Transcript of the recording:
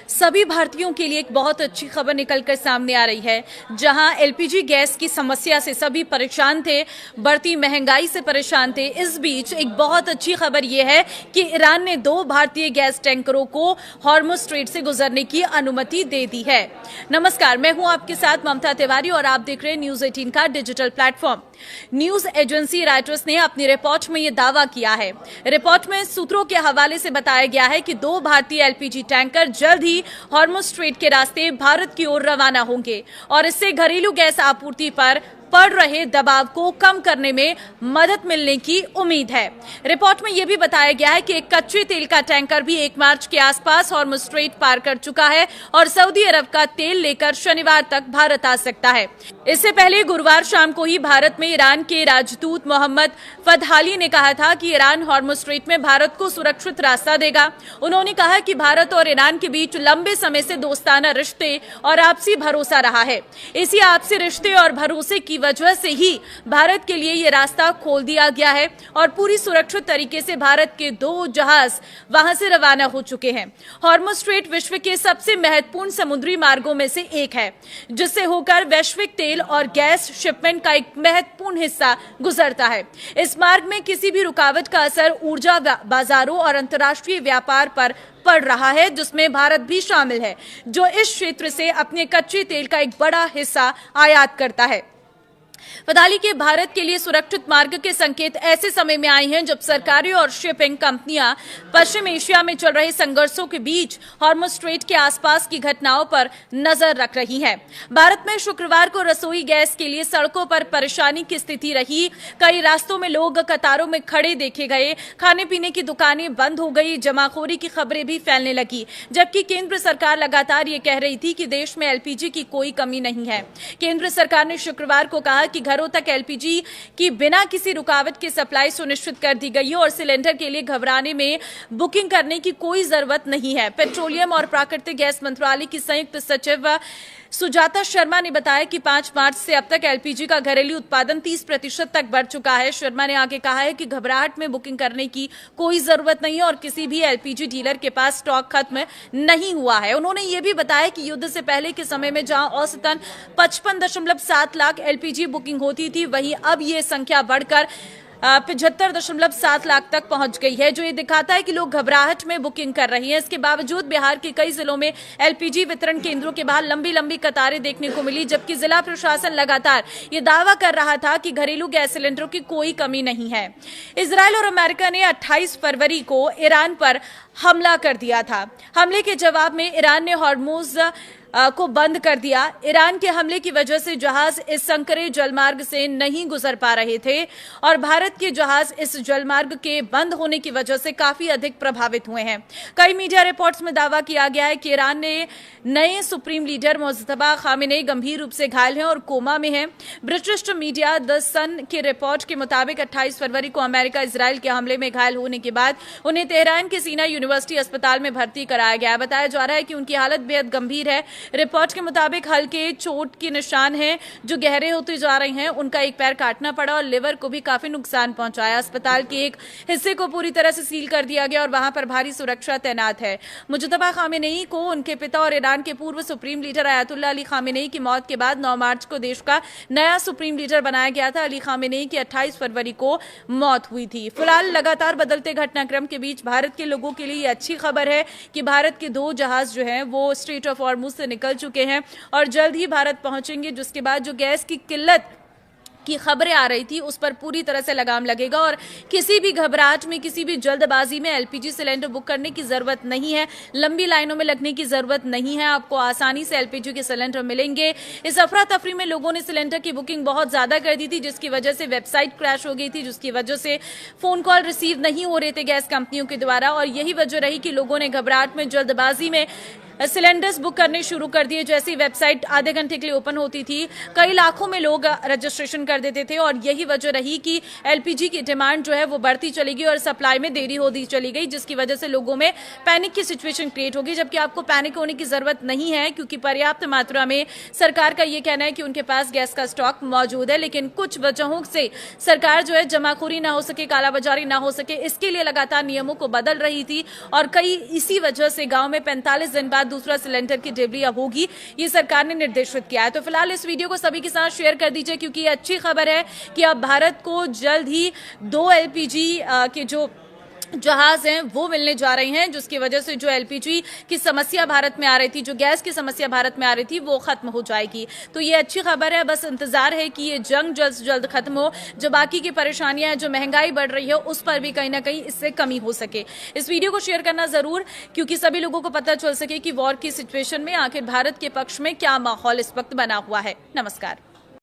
सभी भारतीयों के लिए एक बहुत अच्छी खबर निकलकर सामने आ रही है। जहां एलपीजी गैस की समस्या से सभी परेशान थे, बढ़ती महंगाई से परेशान थे, इस बीच एक बहुत अच्छी खबर यह है कि ईरान ने 2 भारतीय गैस टैंकरों को हॉर्मुज स्ट्रेट से गुजरने की अनुमति दे दी है। नमस्कार, मैं हूं आपके साथ ममता तिवारी और आप देख रहे हैं न्यूज 18 का digital platform. News agency Reuters ने अपनी रिपोर्ट में यह दावा किया है। रिपोर्ट में सूत्रों के हवाले से बताया गया है कि 2 भारतीय एलपीजी टैंकर जल्द ही हॉर्मुज स्ट्रेट के रास्ते भारत की ओर रवाना होंगे और इससे घरेलू गैस आपूर्ति पर पड़ रहे दबाव को कम करने में मदद मिलने की उम्मीद है। रिपोर्ट में यह भी बताया गया है कि एक कच्चे तेल का टैंकर भी 1 मार्च के आसपास हॉर्मुज स्ट्रेट पार कर चुका है और सऊदी अरब का तेल लेकर शनिवार तक भारत आ सकता है। इससे पहले गुरुवार शाम को ही भारत में ईरान के राजदूत मोहम्मद फतहाली ने कहा था कि ईरान हॉर्मुज स्ट्रेट में भारत को सुरक्षित रास्ता देगा। उन्होंने कहा कि भारत और ईरान के बीच लंबे समय से दोस्ताना रिश्ते और आपसी भरोसा रहा है। इसी आपसी रिश्ते और भरोसे की वजह से ही भारत के लिए यह रास्ता खोल दिया गया है और पूरी सुरक्षित तरीके से भारत के 2 जहाज वहां से रवाना हो चुके हैं। हॉर्मुज स्ट्रेट विश्व के सबसे महत्वपूर्ण समुद्री मार्गों में से एक है, जिससे होकर वैश्विक तेल और गैस शिपमेंट का एक महत्वपूर्ण हिस्सा गुजरता है। इस मार्ग में किसी भी रुकावट का असर ऊर्जा बाजारों और अंतर्राष्ट्रीय व्यापार पर पड़ रहा है, जिसमें भारत भी शामिल है, जो इस क्षेत्र से अपने कच्चे तेल का एक बड़ा हिस्सा आयात करता है। फतहाली के भारत के लिए सुरक्षित मार्ग के संकेत ऐसे समय में आए हैं जब सरकारें और शिपिंग कंपनियां पश्चिम एशिया में चल रहे संघर्षों के बीच हॉर्मुज स्ट्रेट के आसपास की घटनाओं पर नजर रख रही हैं। भारत में शुक्रवार को रसोई गैस के लिए सड़कों पर परेशानी की स्थिति रही। कई रास्तों में लोग कतारों में खड़े देखे गए, खाने पीने की दुकानें बंद हो गई, जमाखोरी की खबरें भी फैलने लगी। जबकि केंद्र सरकार लगातार ये कह रही थी कि देश में एलपीजी की कोई कमी नहीं है। केंद्र सरकार ने शुक्रवार को कहा कि घरों तक एलपीजी की बिना किसी रुकावट की सप्लाई सुनिश्चित कर दी गई है और सिलेंडर के लिए घबराने में बुकिंग करने की कोई जरूरत नहीं है। पेट्रोलियम और प्राकृतिक गैस मंत्रालय की संयुक्त सचिव सुजाता शर्मा ने बताया कि 5 मार्च से अब तक एलपीजी का घरेलू उत्पादन 30% तक बढ़ चुका है। शर्मा ने आगे कहा है कि घबराहट में बुकिंग करने की कोई जरूरत नहीं है और किसी भी एलपीजी डीलर के पास स्टॉक खत्म नहीं हुआ है। उन्होंने ये भी बताया कि युद्ध से पहले के समय में जहां औसतन 55.7 लाख एलपीजी बुकिंग होती थी, वहीं अब ये संख्या बढ़कर 75.7 लाख तक पहुंच गई है, जो ये दिखाता है कि लोग घबराहट में बुकिंग कर रही हैं। इसके बावजूद बिहार के कई जिलों में एलपीजी वितरण केंद्रों के बाहर लंबी लंबी कतारें देखने को मिली, जबकि जिला प्रशासन लगातार ये दावा कर रहा था कि घरेलू गैस सिलेंडरों की कोई कमी नहीं है। इजरायल और अमेरिका ने 28 फरवरी को ईरान पर हमला कर दिया था। हमले के जवाब में ईरान ने हॉर्मुज को बंद कर दिया। ईरान के हमले की वजह से जहाज इस संकरे जलमार्ग से नहीं गुजर पा रहे थे और भारत के जहाज इस जलमार्ग के बंद होने की वजह से काफी अधिक प्रभावित हुए हैं। कई मीडिया रिपोर्ट्स में दावा किया गया है कि ईरान ने नए सुप्रीम लीडर मुस्तफा खामेनेई गंभीर रूप से घायल हैं और कोमा में हैं। ब्रिटिश मीडिया द सन की रिपोर्ट के मुताबिक 28 फरवरी को अमेरिका इजरायल के हमले में घायल होने के बाद उन्हें तेहरान के सीना यूनिवर्सिटी अस्पताल में भर्ती कराया गया। बताया जा रहा है कि उनकी हालत बेहद गंभीर है। रिपोर्ट के मुताबिक हल्के चोट के निशान हैं जो गहरे होते जा रहे हैं। उनका एक पैर काटना पड़ा और लिवर को भी काफी नुकसान पहुंचाया। अस्पताल के एक हिस्से को पूरी तरह से सील कर दिया गया और वहां पर भारी सुरक्षा तैनात है। मुस्तफा खामेनेई को उनके पिता और ईरान के पूर्व supreme leader Ayatollah Ali Khamenei की मौत के बाद 9 मार्च को देश का नया सुप्रीम लीडर बनाया गया था। अली खामेनेई की 28 फरवरी को मौत हुई थी। फिलहाल लगातार बदलते घटनाक्रम के बीच भारत के लोगों के लिए अच्छी खबर है कि भारत के 2 जहाज जो हैं वो स्ट्रेट ऑफ हॉर्मुज से निकल चुके हैं और जल्द ही भारत पहुंचेंगे, जिसके बाद जो गैस की किल्लत की खबरें आ रही थी उस पर पूरी तरह से लगाम लगेगा और किसी भी घबराहट में, किसी भी जल्दबाजी में एलपीजी सिलेंडर बुक करने की जरूरत नहीं है। लंबी लाइनों में लगने की जरूरत नहीं है। आपको आसानी से एलपीजी के सिलेंडर मिलेंगे। इस अफरा तफरी में लोगों ने सिलेंडर की बुकिंग बहुत ज्यादा कर दी थी, जिसकी वजह से वेबसाइट क्रैश हो गई थी, जिसकी वजह से फोन कॉल रिसीव नहीं हो रहे थे गैस कंपनियों के द्वारा और यही वजह रही कि लोगों ने घबराहट में, जल्दबाजी में सिलेंडर्स बुक करने शुरू कर दिए। जैसी वेबसाइट आधे घंटे के लिए ओपन होती थी, कई लाखों में लोग रजिस्ट्रेशन कर देते थे और यही वजह रही कि एलपीजी की डिमांड जो है वो बढ़ती चली गई और सप्लाई में देरी होती चली गई, जिसकी वजह से लोगों में पैनिक की सिचुएशन क्रिएट होगी। जबकि आपको पैनिक होने की जरूरत नहीं है, क्योंकि पर्याप्त मात्रा में सरकार का ये कहना है कि उनके पास गैस का स्टॉक मौजूद है। लेकिन कुछ वजहों से सरकार जो है जमाखोरी ना हो सके, कालाबाजारी ना हो सके, इसके लिए लगातार नियमों को बदल रही थी और कई इसी वजह से गांव में 45 दिन बाद बाद दूसरा सिलेंडर की डिलीवरी अब होगी, ये सरकार ने निर्देशित किया है। तो फिलहाल इस वीडियो को सभी के साथ शेयर कर दीजिए, क्योंकि ये अच्छी खबर है कि अब भारत को जल्द ही 2 एलपीजी के जो जहाज हैं वो मिलने जा रहे हैं, जिसकी वजह से जो एलपीजी की समस्या भारत में आ रही थी, जो गैस की समस्या भारत में आ रही थी, वो खत्म हो जाएगी। तो ये अच्छी खबर है। बस इंतजार है कि ये जंग जल्द से जल्द खत्म हो, जो बाकी की परेशानियां हैं, जो महंगाई बढ़ रही है, उस पर भी कहीं ना कहीं इससे कमी हो सके। इस वीडियो को शेयर करना जरूर, क्योंकि सभी लोगों को पता चल सके कि वॉर की सिचुएशन में आखिर भारत के पक्ष में क्या माहौल इस वक्त बना हुआ है। नमस्कार।